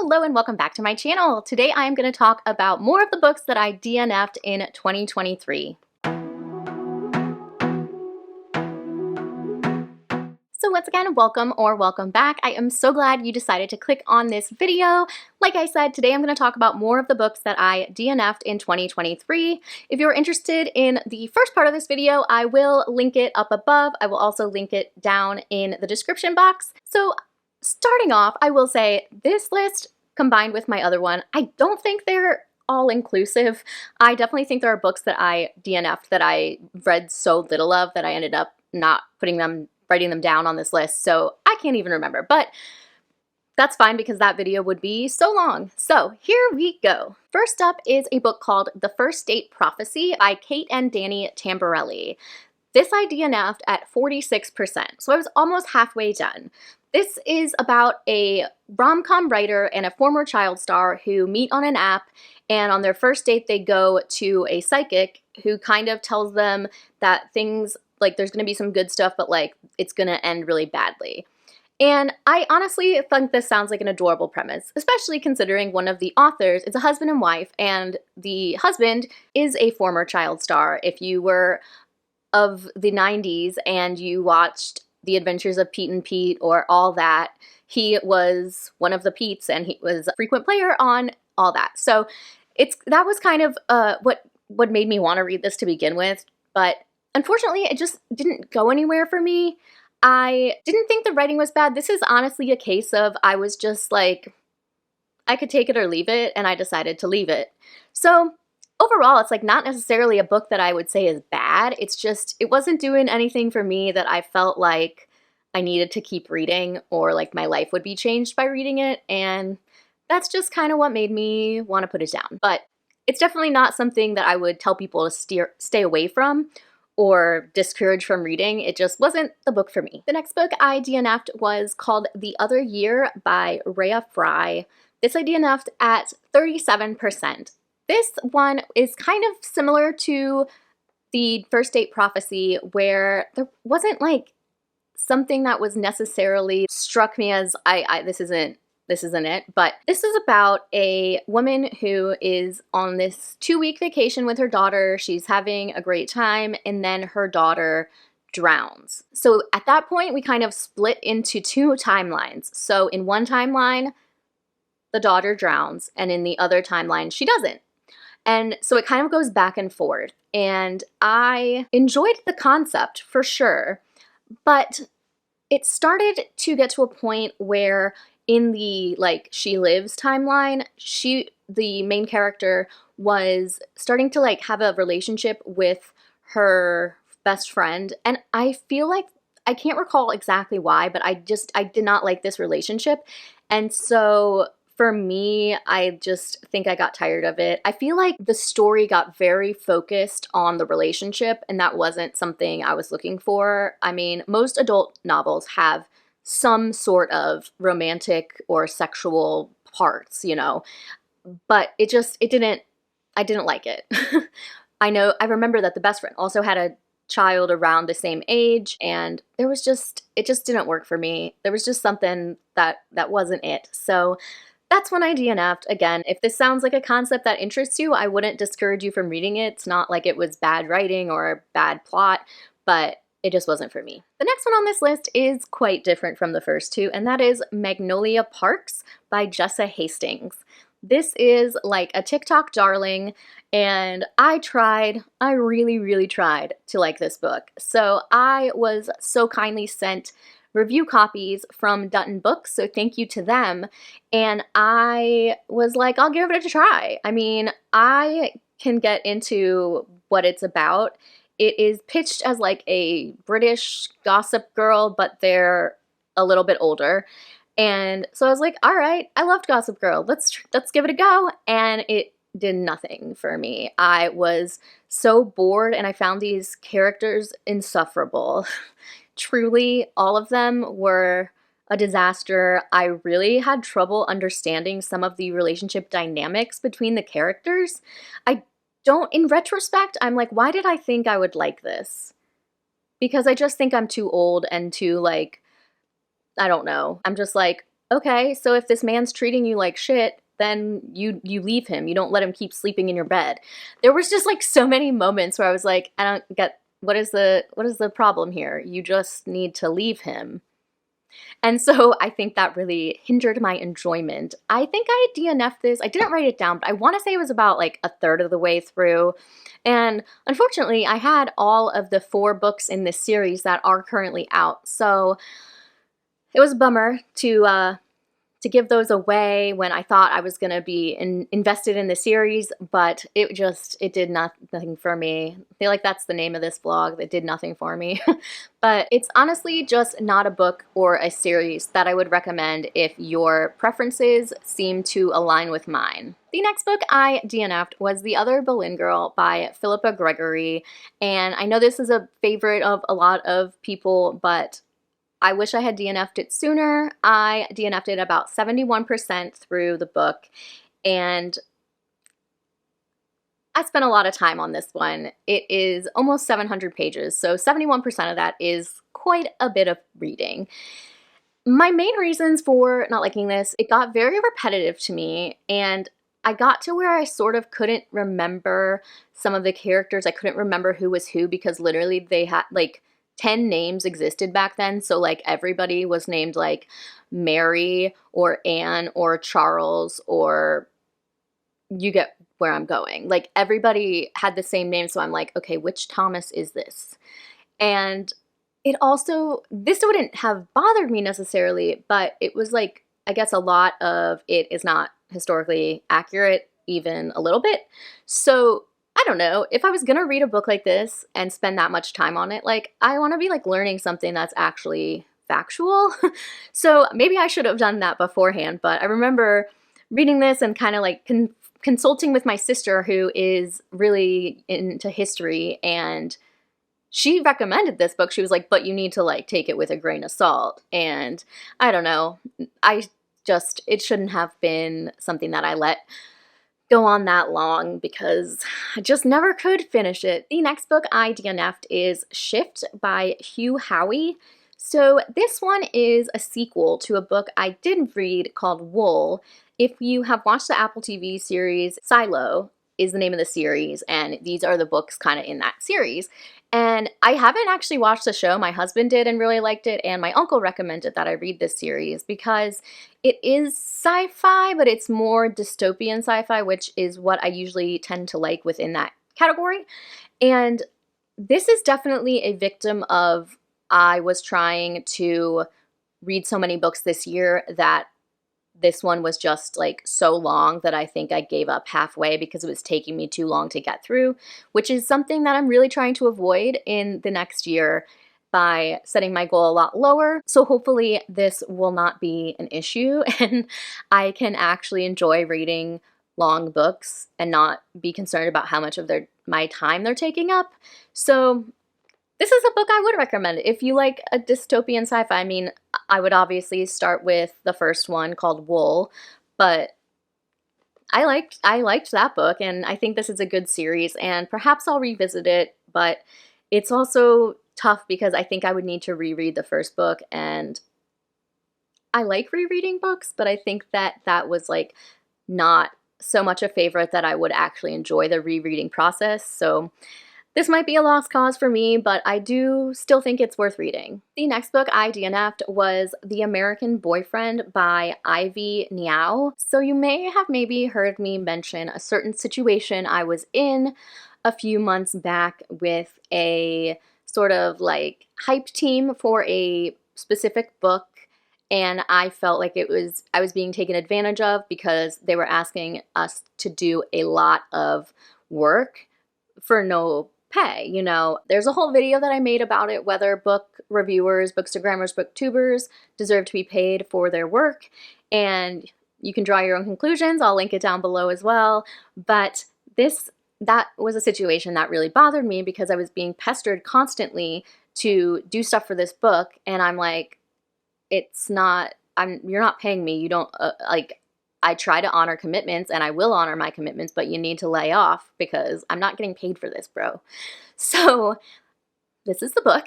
Hello and welcome back to my channel. Today I am going to talk about more of the books that I DNF'd in 2023. So once again, welcome or welcome back. I am so glad you decided to click on this video. Like I said, today I'm going to talk about more of the books that I DNF'd in 2023. If you're interested in the first part of this video, I will link it up above. I will also link it down in the description box. So starting off, I will say this list combined with my other one, I don't think they're all inclusive. I definitely think there are books that I DNF'd that I read so little of that I ended up not writing them down on this list, so I can't even remember, but that's fine because that video would be so long. So here we go. First up is a book called The First Date Prophecy by Kate and Danny Tamborelli. This I DNF'd at 46%, so I was almost halfway done. This is about a rom-com writer and a former child star who meet on an app, and on their first date they go to a psychic who kind of tells them that things, like there's going to be some good stuff, but like it's going to end really badly. And I honestly think this sounds like an adorable premise, especially considering one of the authors is a husband and wife, and the husband is a former child star. If you were of the 90s and you watched The Adventures of Pete and Pete or all that, he was one of the Petes and he was a frequent player on all that. So that was kind of what made me want to read this to begin with, but unfortunately it just didn't go anywhere for me. I didn't think the writing was bad. This is honestly a case of I was just like, I could take it or leave it, and I decided to leave it. So overall, it's like not necessarily a book that I would say is bad. It's just, it wasn't doing anything for me that I felt like I needed to keep reading or like my life would be changed by reading it. And that's just kind of what made me want to put it down. But it's definitely not something that I would tell people to stay away from or discourage from reading. It just wasn't the book for me. The next book I DNF'd was called The Other Year by Rhea Fry. This I DNF'd at 37%. This one is kind of similar to The First Date Prophecy, where there wasn't like something that was necessarily struck me as this isn't it, but this is about a woman who is on this 2-week vacation with her daughter. She's having a great time, and then her daughter drowns. So at that point, we kind of split into 2 timelines. So in one timeline, the daughter drowns, and in the other timeline, she doesn't. And so it kind of goes back and forth. And I enjoyed the concept for sure, but it started to get to a point where in the like She Lives timeline, the main character was starting to like have a relationship with her best friend. And I feel like, I can't recall exactly why, but I did not like this relationship. And so for me, I just think I got tired of it. I feel like the story got very focused on the relationship, and that wasn't something I was looking for. I mean, most adult novels have some sort of romantic or sexual parts, you know, but I didn't like it. I remember that the best friend also had a child around the same age, and it just didn't work for me. There was just something that wasn't it. So that's when I DNF'd. Again, if this sounds like a concept that interests you, I wouldn't discourage you from reading it. It's not like it was bad writing or a bad plot, but it just wasn't for me. The next one on this list is quite different from the first two, and that is Magnolia Parks by Jessa Hastings. This is like a TikTok darling, and I really, really tried to like this book. So I was so kindly sent review copies from Dutton Books, so thank you to them. And I was like, I'll give it a try. I mean, I can get into what it's about. It is pitched as like a British Gossip Girl, but they're a little bit older. And so I was like, all right, I loved Gossip Girl. Let's give it a go. And it did nothing for me. I was so bored, and I found these characters insufferable. Truly, all of them were a disaster. I really had trouble understanding some of the relationship dynamics between the characters. In retrospect, I'm like, why did I think I would like this? Because I just think I'm too old and too like, I don't know. I'm just like, okay, so if this man's treating you like shit, then you leave him. You don't let him keep sleeping in your bed. There was just like so many moments where I was like, I don't get, what is the problem here? You just need to leave him. And so I think that really hindered my enjoyment. I think I DNF'd this. I didn't write it down, but I want to say it was about like a third of the way through. And unfortunately, I had all of the 4 books in this series that are currently out. So it was a bummer to give those away when I thought I was going to be invested in the series, but it did nothing for me. I feel like that's the name of this vlog. It did nothing for me. But it's honestly just not a book or a series that I would recommend if your preferences seem to align with mine. The next book I DNF'd was The Other Berlin Girl by Philippa Gregory, and I know this is a favorite of a lot of people, but I wish I had DNF'd it sooner. I DNF'd it about 71% through the book, and I spent a lot of time on this one. It is almost 700 pages, so 71% of that is quite a bit of reading. My main reasons for not liking this, it got very repetitive to me, and I got to where I sort of couldn't remember some of the characters. I couldn't remember who was who because literally they had like 10 names existed back then, so like everybody was named like Mary or Anne or Charles, or you get where I'm going. Like everybody had the same name, so I'm like, okay, which Thomas is this? And it also, this wouldn't have bothered me necessarily, but it was like, I guess a lot of it is not historically accurate, even a little bit. So I don't know, if I was gonna read a book like this and spend that much time on it, like I want to be like learning something that's actually factual. So maybe I should have done that beforehand, but I remember reading this and kind of like consulting with my sister who is really into history, and she recommended this book. She was like, but you need to like take it with a grain of salt. And I don't know, it shouldn't have been something that I let go on that long because I just never could finish it. The next book I DNF'd is Shift by Hugh Howey. So this one is a sequel to a book I did read called Wool. If you have watched the Apple TV series, Silo is the name of the series, and these are the books kind of in that series. And I haven't actually watched the show. My husband did and really liked it, and my uncle recommended that I read this series because it is sci-fi, but it's more dystopian sci-fi, which is what I usually tend to like within that category. And this is definitely a victim of, I was trying to read so many books this year that this one was just like so long that I think I gave up halfway because it was taking me too long to get through, which is something that I'm really trying to avoid in the next year by setting my goal a lot lower. So hopefully this will not be an issue and I can actually enjoy reading long books and not be concerned about how much of my time they're taking up. So this is a book I would recommend if you like a dystopian sci-fi. I mean, I would obviously start with the first one called Wool, but I liked that book, and I think this is a good series, and perhaps I'll revisit it, but it's also tough because I think I would need to reread the first book, and I like rereading books, but I think that was like not so much a favorite that I would actually enjoy the rereading process. So this might be a lost cause for me, but I do still think it's worth reading. The next book I DNF'd was The American Boyfriend by Ivy Niao. So you may have maybe heard me mention a certain situation I was in a few months back with a sort of like hype team for a specific book, and I felt like I was being taken advantage of because they were asking us to do a lot of work for no pay. You know, there's a whole video that I made about it, whether book reviewers, bookstagrammers, booktubers deserve to be paid for their work, and you can draw your own conclusions. I'll link it down below as well. But that was a situation that really bothered me because I was being pestered constantly to do stuff for this book, and I'm like, you're not paying me. You don't I try to honor commitments, and I will honor my commitments, but you need to lay off because I'm not getting paid for this, bro. So this is the book.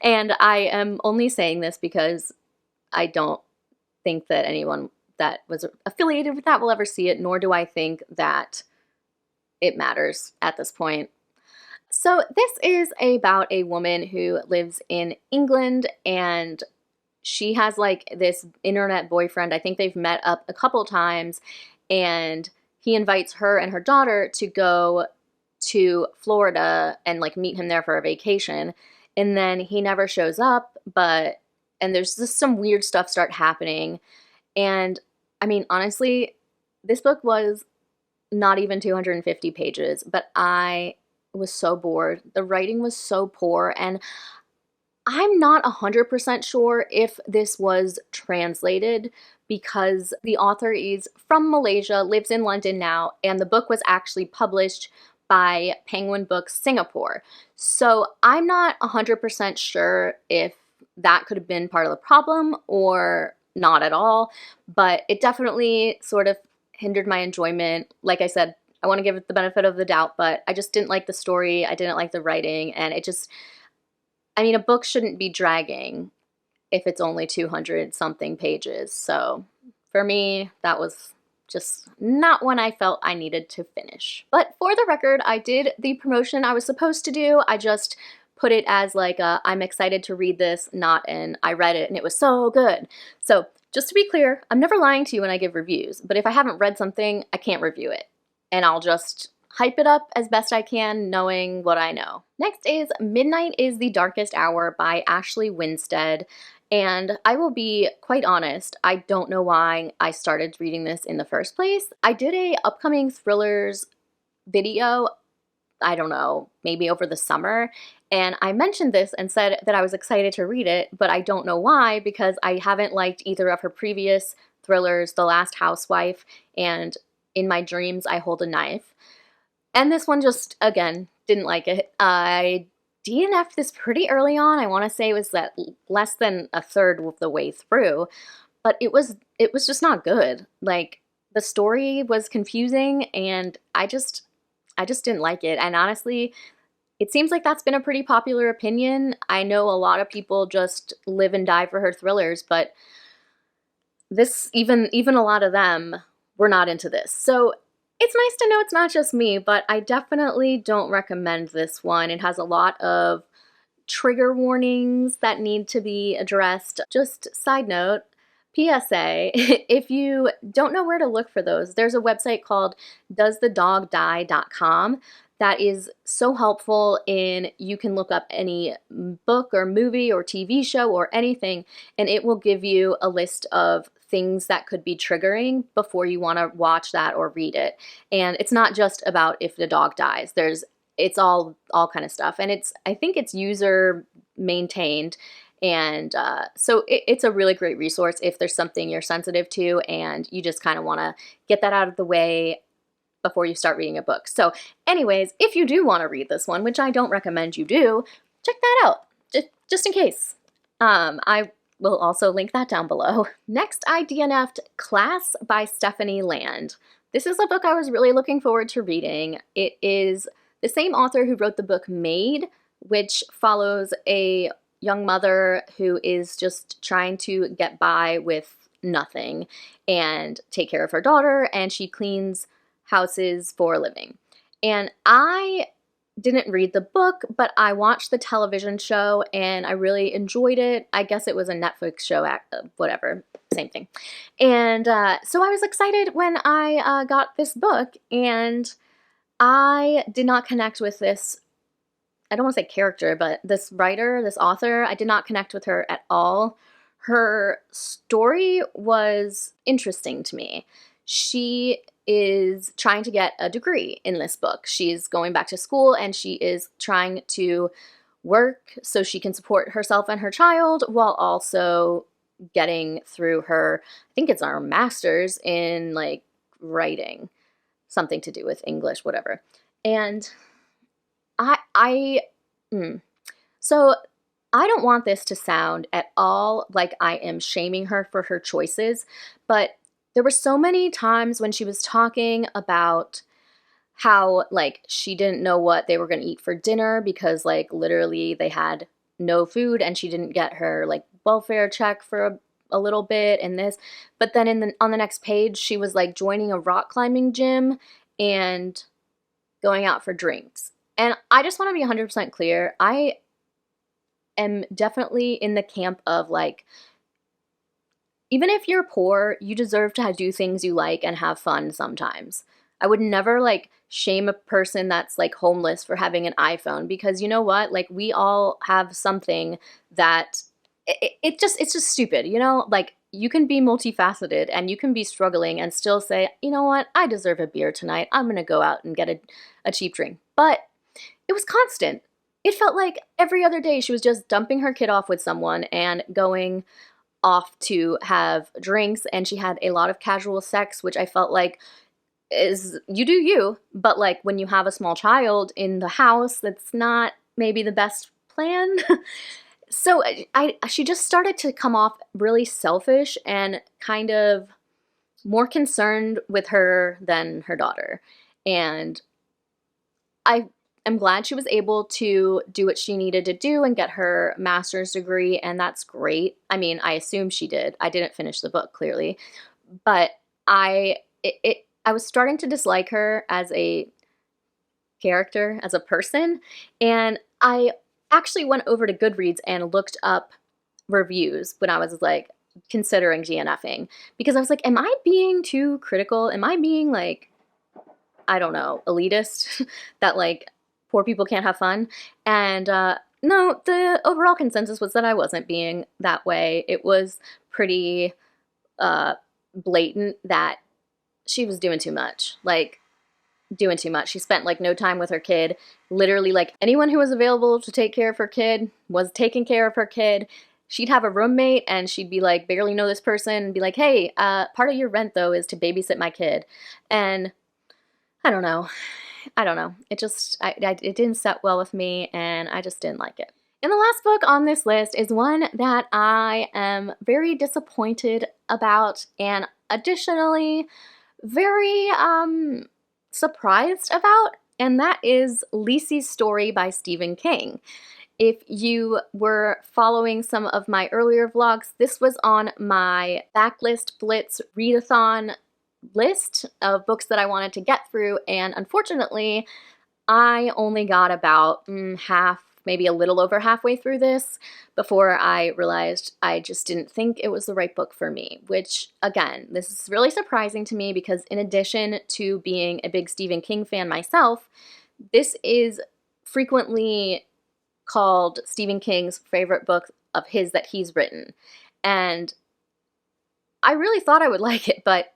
And I am only saying this because I don't think that anyone that was affiliated with that will ever see it, nor do I think that it matters at this point. So this is about a woman who lives in England, and she has like this internet boyfriend. I think they've met up a couple times, and he invites her and her daughter to go to Florida and like meet him there for a vacation. And then he never shows up, and there's just some weird stuff start happening. And I mean, honestly, this book was not even 250 pages, but I was so bored. The writing was so poor, and I'm not 100% sure if this was translated because the author is from Malaysia, lives in London now, and the book was actually published by Penguin Books Singapore. So I'm not 100% sure if that could have been part of the problem or not at all, but it definitely sort of hindered my enjoyment. Like I said, I want to give it the benefit of the doubt, but I just didn't like the story. I didn't like the writing, and it just, I mean, a book shouldn't be dragging if it's only 200 something pages. So for me, that was just not one I felt I needed to finish. But for the record, I did the promotion I was supposed to do. I just put it as like a, I'm excited to read this, not an I read it and it was so good. So just to be clear, I'm never lying to you when I give reviews, but if I haven't read something, I can't review it. And I'll just hype it up as best I can, knowing what I know. Next is Midnight is the Darkest Hour by Ashley Winstead. And I will be quite honest, I don't know why I started reading this in the first place. I did a upcoming thrillers video, I don't know, maybe over the summer, and I mentioned this and said that I was excited to read it, but I don't know why, because I haven't liked either of her previous thrillers, The Last Housewife and In My Dreams I Hold a Knife. And this one just, again, didn't like it. I DNF'd this pretty early on. I want to say it was that less than a third of the way through, but it was just not good. Like, the story was confusing, and I just didn't like it. And honestly, it seems like that's been a pretty popular opinion. I know a lot of people just live and die for her thrillers, but this, even a lot of them were not into this. So it's nice to know it's not just me, but I definitely don't recommend this one. It has a lot of trigger warnings that need to be addressed. Just side note, PSA, if you don't know where to look for those, there's a website called doesthedogdie.com that is so helpful in, you can look up any book or movie or TV show or anything, and it will give you a list of things that could be triggering before you want to watch that or read it. And it's not just about if the dog dies. It's all kind of stuff. And I think it's user maintained. And so it's a really great resource if there's something you're sensitive to and you just kind of want to get that out of the way before you start reading a book. So anyways, if you do want to read this one, which I don't recommend you do, check that out, just in case. I will also link that down below. Next, I DNF'd Class by Stephanie Land. This is a book I was really looking forward to reading. It is the same author who wrote the book Maid, which follows a young mother who is just trying to get by with nothing and take care of her daughter, and she cleans houses for a living. And I didn't read the book, but I watched the television show and I really enjoyed it. I guess it was a Netflix show, whatever, same thing. And so I was excited when I got this book, and I did not connect with this, I don't want to say character, but this writer, this author, I did not connect with her at all. Her story was interesting to me. She is trying to get a degree in this book. She's going back to school and she is trying to work so she can support herself and her child while also getting through her, I think it's our master's in like writing, something to do with English, whatever. And so I don't want this to sound at all like I am shaming her for her choices, but there were so many times when she was talking about how, like, she didn't know what they were going to eat for dinner because, like, literally they had no food, and she didn't get her, like, welfare check for a little bit and this, but then on the next page, she was like joining a rock climbing gym and going out for drinks. And I just want to be 100% clear. I am definitely in the camp of like, even if you're poor, you deserve to do things you like and have fun sometimes. I would never like shame a person that's like homeless for having an iPhone, because you know what? Like, we all have something that it's just stupid, you know? Like, you can be multifaceted and you can be struggling and still say, you know what? I deserve a beer tonight. I'm going to go out and get a cheap drink. But it was constant. It felt like every other day she was just dumping her kid off with someone and going off to have drinks, and she had a lot of casual sex, which I felt like is, you do you, but like when you have a small child in the house, that's not maybe the best plan. So she just started to come off really selfish and kind of more concerned with her than her daughter. And I am glad she was able to do what she needed to do and get her master's degree, and that's great. I mean, I assume she did. I didn't finish the book, clearly. But I was starting to dislike her as a character, as a person, and I actually went over to Goodreads and looked up reviews when I was like considering DNFing, because I was like, am I being too critical? Am I being like, I don't know, elitist that like poor people can't have fun? And no, the overall consensus was that I wasn't being that way. It was pretty blatant that she was doing too much. Like, doing too much. She spent like no time with her kid. Literally, like, anyone who was available to take care of her kid was taking care of her kid. She'd have a roommate and she'd be like, barely know this person, and be like, hey, part of your rent though is to babysit my kid. And I don't know. It just, it didn't set well with me, and I just didn't like it. And the last book on this list is one that I am very disappointed about, and additionally very surprised about, and that is Liss Story by Stephen King. If you were following some of my earlier vlogs, this was on my backlist blitz readathon list of books that I wanted to get through, and unfortunately I only got about half, maybe a little over halfway through this before I realized I just didn't think it was the right book for me, which, again, this is really surprising to me, because in addition to being a big Stephen King fan myself, this is frequently called Stephen King's favorite book of his that he's written. And I really thought I would like it, but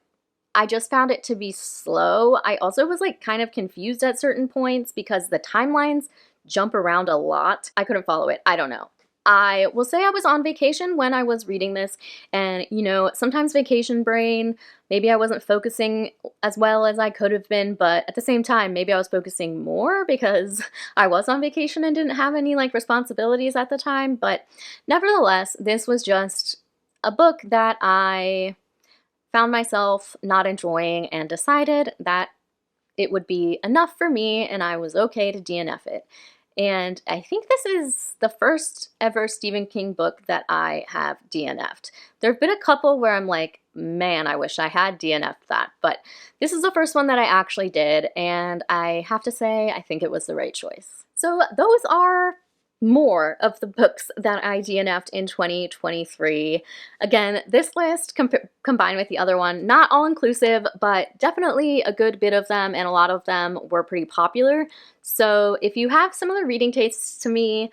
I just found it to be slow. I also was like kind of confused at certain points because the timelines jump around a lot. I couldn't follow it. I don't know. I will say I was on vacation when I was reading this, and you know, sometimes vacation brain, maybe I wasn't focusing as well as I could have been, but at the same time, maybe I was focusing more because I was on vacation and didn't have any like responsibilities at the time. But nevertheless, this was just a book that I found myself not enjoying and decided that it would be enough for me and I was okay to DNF it. And I think this is the first ever Stephen King book that I have DNF'd. There have been a couple where I'm like, man, I wish I had DNF'd that. But this is the first one that I actually did, and I have to say, I think it was the right choice. So those are more of the books that I DNF'd in 2023. Again, this list combined with the other one, not all inclusive, but definitely a good bit of them, and a lot of them were pretty popular. So if you have similar reading tastes to me,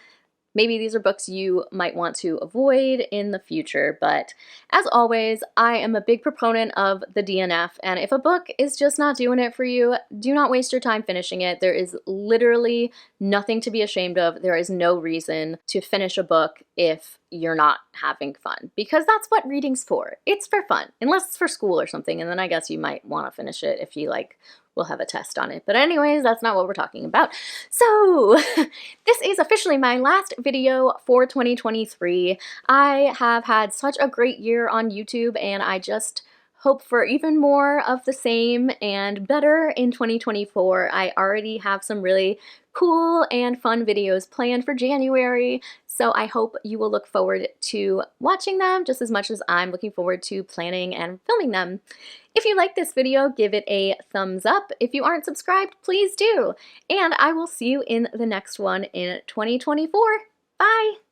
maybe these are books you might want to avoid in the future. But as always, I am a big proponent of the DNF, and if a book is just not doing it for you, do not waste your time finishing it. There is literally nothing to be ashamed of. There is no reason to finish a book if you're not having fun, because that's what reading's for. It's for fun, unless it's for school or something, and then I guess you might want to finish it if you like we'll have a test on it. But anyways, that's not what we're talking about. So this is officially my last video for 2023. I have had such a great year on YouTube, and I just hope for even more of the same and better in 2024. I already have some really cool and fun videos planned for January, so I hope you will look forward to watching them just as much as I'm looking forward to planning and filming them. If you like this video, give it a thumbs up. If you aren't subscribed, please do. And I will see you in the next one in 2024. Bye!